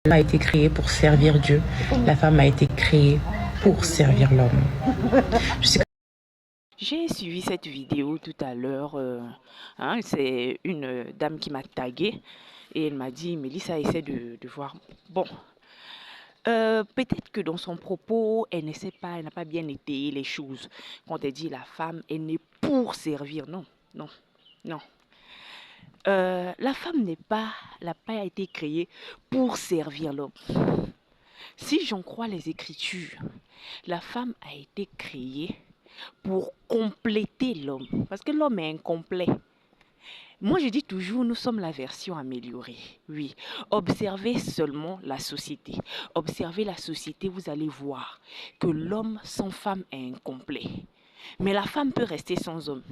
L'homme a été créé pour servir Dieu. La femme a été créée pour servir l'homme. J'ai suivi cette vidéo tout à l'heure. C'est une dame qui m'a tagué et elle m'a dit, Mélissa, essaie de voir. Bon, peut-être que dans son propos, elle ne sait pas, elle n'a pas bien étayé les choses. Quand elle dit la femme, elle n'est pour servir. Non, non, non. La femme n'a pas été créée pour servir l'homme. Si j'en crois les Écritures, la femme a été créée pour compléter l'homme. Parce que l'homme est incomplet. Moi, je dis toujours, nous sommes la version améliorée. Oui, observez seulement la société. Observez la société, vous allez voir que l'homme sans femme est incomplet. Mais la femme peut rester sans homme.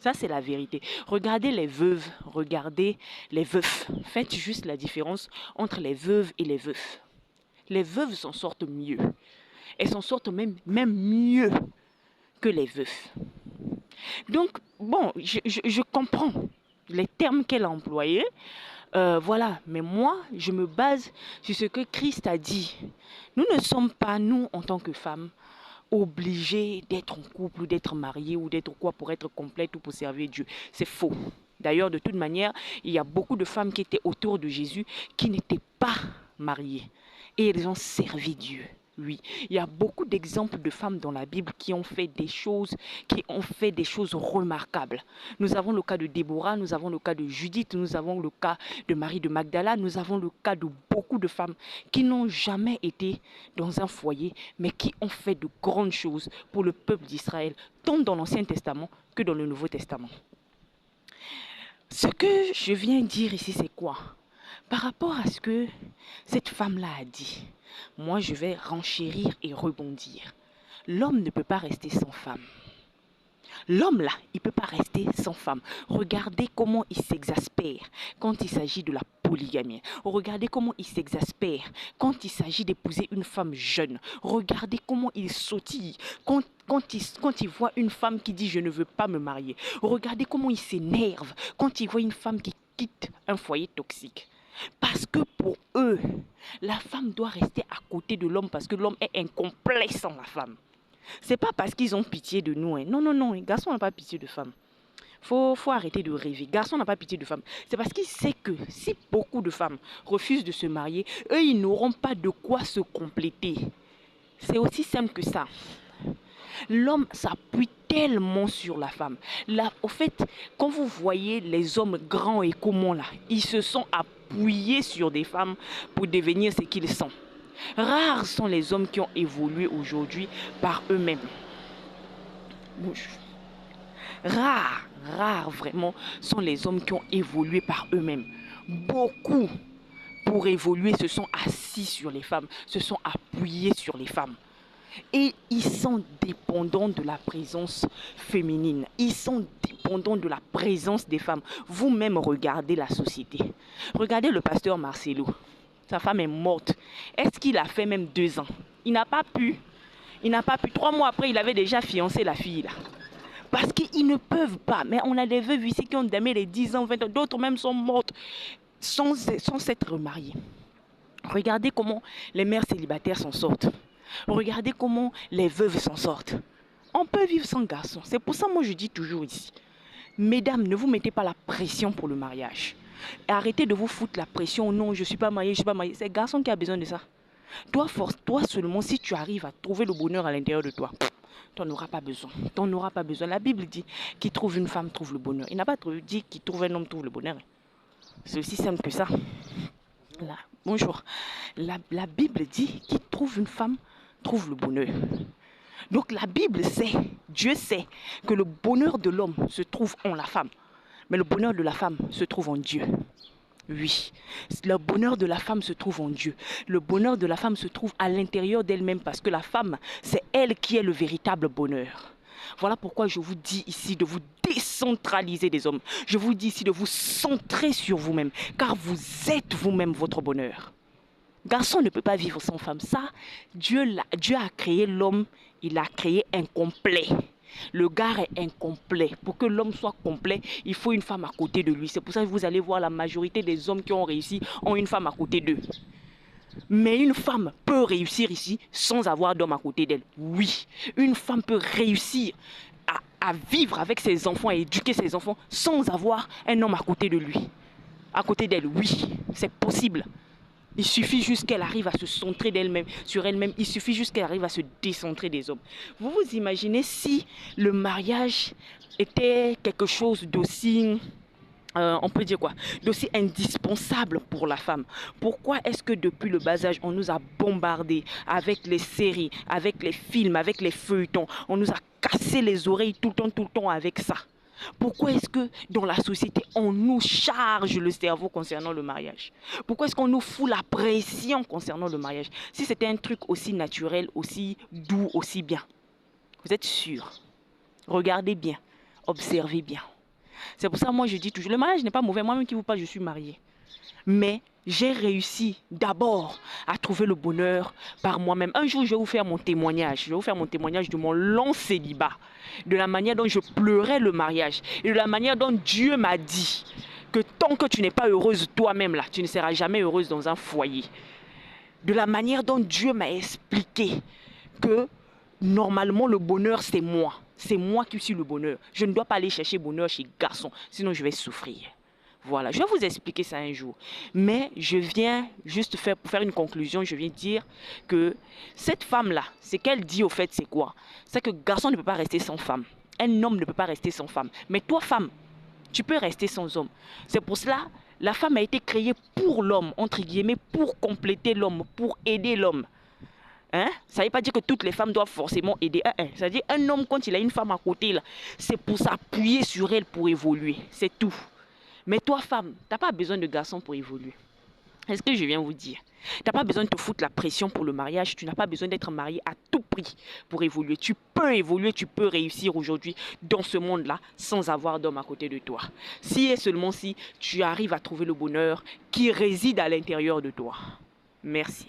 Ça, c'est la vérité. Regardez les veuves, regardez les veufs. Faites juste la différence entre les veuves et les veufs. Les veuves s'en sortent mieux. Elles s'en sortent même mieux que les veufs. Donc, bon, je comprends les termes qu'elle a employés. Voilà, mais moi, je me base sur ce que Christ a dit. Nous ne sommes pas, nous, en tant que femmes, obligés d'être en couple ou d'être mariés ou d'être quoi pour être complète ou pour servir Dieu. C'est faux. D'ailleurs, de toute manière, il y a beaucoup de femmes qui étaient autour de Jésus qui n'étaient pas mariées. Et elles ont servi Dieu. Oui, il y a beaucoup d'exemples de femmes dans la Bible qui ont fait des choses remarquables. Nous avons le cas de Déborah, nous avons le cas de Judith, nous avons le cas de Marie de Magdala, nous avons le cas de beaucoup de femmes qui n'ont jamais été dans un foyer, mais qui ont fait de grandes choses pour le peuple d'Israël, tant dans l'Ancien Testament que dans le Nouveau Testament. Ce que je viens dire ici, c'est quoi? Par rapport à ce que cette femme-là a dit, moi je vais renchérir et rebondir. L'homme ne peut pas rester sans femme. L'homme là, il ne peut pas rester sans femme. Regardez comment il s'exaspère quand il s'agit de la polygamie. Regardez comment il s'exaspère quand il s'agit d'épouser une femme jeune. Regardez comment il sautille quand il voit une femme qui dit « je ne veux pas me marier ». Regardez comment il s'énerve quand il voit une femme qui quitte un foyer toxique. Parce que pour eux, la femme doit rester à côté de l'homme parce que l'homme est incomplet sans la femme. C'est pas parce qu'ils ont pitié de nous. Non, non, non. Garçon n'a pas pitié de femme. Faut arrêter de rêver. Garçon n'a pas pitié de femme. C'est parce qu'il sait que si beaucoup de femmes refusent de se marier, eux, ils n'auront pas de quoi se compléter. C'est aussi simple que ça. L'homme s'appuie tellement sur la femme. Là, au fait, quand vous voyez les hommes grands et communs là, ils se sont appuyés sur des femmes pour devenir ce qu'ils sont. Rares sont les hommes qui ont évolué aujourd'hui par eux-mêmes. Rares vraiment sont les hommes qui ont évolué par eux-mêmes. Beaucoup, pour évoluer, se sont assis sur les femmes, se sont appuyés sur les femmes. Et ils sont dépendants de la présence féminine. Ils sont dépendants de la présence des femmes. Vous-même, regardez la société. Regardez le pasteur Marcelo. Sa femme est morte. Est-ce qu'il a fait même 2 ans? Il n'a pas pu. 3 mois après, il avait déjà fiancé la fille là. Parce qu'ils ne peuvent pas. Mais on a des veuves ici qui ont damé les 10 ans, 20 ans. D'autres même sont mortes sans s'être remariées. Regardez comment les mères célibataires s'en sortent. Regardez comment les veuves s'en sortent. On peut vivre sans garçon. C'est pour ça moi je dis toujours ici. Mesdames, ne vous mettez pas la pression pour le mariage. Arrêtez de vous foutre la pression. Non, je ne suis pas mariée, je ne suis pas mariée. C'est le garçon qui a besoin de ça. Toi seulement, si tu arrives à trouver le bonheur à l'intérieur de toi, tu n'en auras pas besoin. Tu n'en auras pas besoin. La Bible dit qu'il trouve une femme, trouve le bonheur. Il n'a pas dit qu'il trouve un homme, trouve le bonheur. C'est aussi simple que ça. Là, bonjour. La Bible dit qu'il trouve une femme, trouve le bonheur. Donc la Bible sait, Dieu sait que le bonheur de l'homme se trouve en la femme. Mais le bonheur de la femme se trouve en Dieu. Oui, le bonheur de la femme se trouve en Dieu. Le bonheur de la femme se trouve à l'intérieur d'elle-même parce que la femme, c'est elle qui est le véritable bonheur. Voilà pourquoi je vous dis ici de vous décentraliser des hommes. Je vous dis ici de vous centrer sur vous-même, car vous êtes vous-même votre bonheur. Garçon ne peut pas vivre sans femme. Ça, Dieu a créé l'homme, il l'a créé incomplet. Le gars est incomplet. Pour que l'homme soit complet, il faut une femme à côté de lui. C'est pour ça que vous allez voir la majorité des hommes qui ont réussi ont une femme à côté d'eux. Mais une femme peut réussir ici sans avoir d'homme à côté d'elle. Oui, une femme peut réussir à vivre avec ses enfants, à éduquer ses enfants sans avoir un homme à côté de lui. À côté d'elle, oui, c'est possible. Il suffit juste qu'elle arrive à se centrer d'elle-même, sur elle-même. Il suffit juste qu'elle arrive à se décentrer des hommes. Vous vous imaginez si le mariage était quelque chose d'aussi, on peut dire quoi, d'aussi indispensable pour la femme. Pourquoi est-ce que depuis le bas âge, on nous a bombardé avec les séries, avec les films, avec les feuilletons, on nous a cassé les oreilles tout le temps avec ça? Pourquoi est-ce que dans la société, on nous charge le cerveau concernant le mariage? Pourquoi est-ce qu'on nous fout la pression concernant le mariage? Si c'était un truc aussi naturel, aussi doux, aussi bien. Vous êtes sûr? Regardez bien, observez bien. C'est pour ça que moi je dis toujours, le mariage n'est pas mauvais. Moi-même qui vous parle, je suis mariée. Mais j'ai réussi d'abord à trouver le bonheur par moi-même. Un jour, je vais vous faire mon témoignage. Je vais vous faire mon témoignage de mon long célibat, de la manière dont je pleurais le mariage et de la manière dont Dieu m'a dit que tant que tu n'es pas heureuse toi-même là, tu ne seras jamais heureuse dans un foyer. De la manière dont Dieu m'a expliqué que normalement le bonheur c'est moi. C'est moi qui suis le bonheur. Je ne dois pas aller chercher bonheur chez garçon, sinon je vais souffrir. Voilà, je vais vous expliquer ça un jour. Mais je viens juste pour faire une conclusion, je viens dire que cette femme-là, ce qu'elle dit au fait, c'est quoi? C'est que garçon ne peut pas rester sans femme. Un homme ne peut pas rester sans femme. Mais toi, femme, tu peux rester sans homme. C'est pour cela, la femme a été créée pour l'homme, entre guillemets, pour compléter l'homme, pour aider l'homme. Hein? Ça ne veut pas dire que toutes les femmes doivent forcément aider un. Ça veut dire un homme, quand il a une femme à côté, là, c'est pour s'appuyer sur elle pour évoluer. C'est tout. Mais toi, femme, tu n'as pas besoin de garçon pour évoluer. C'est ce que je viens vous dire. Tu n'as pas besoin de te foutre la pression pour le mariage. Tu n'as pas besoin d'être marié à tout prix pour évoluer. Tu peux évoluer, tu peux réussir aujourd'hui dans ce monde-là sans avoir d'homme à côté de toi. Si et seulement si tu arrives à trouver le bonheur qui réside à l'intérieur de toi. Merci.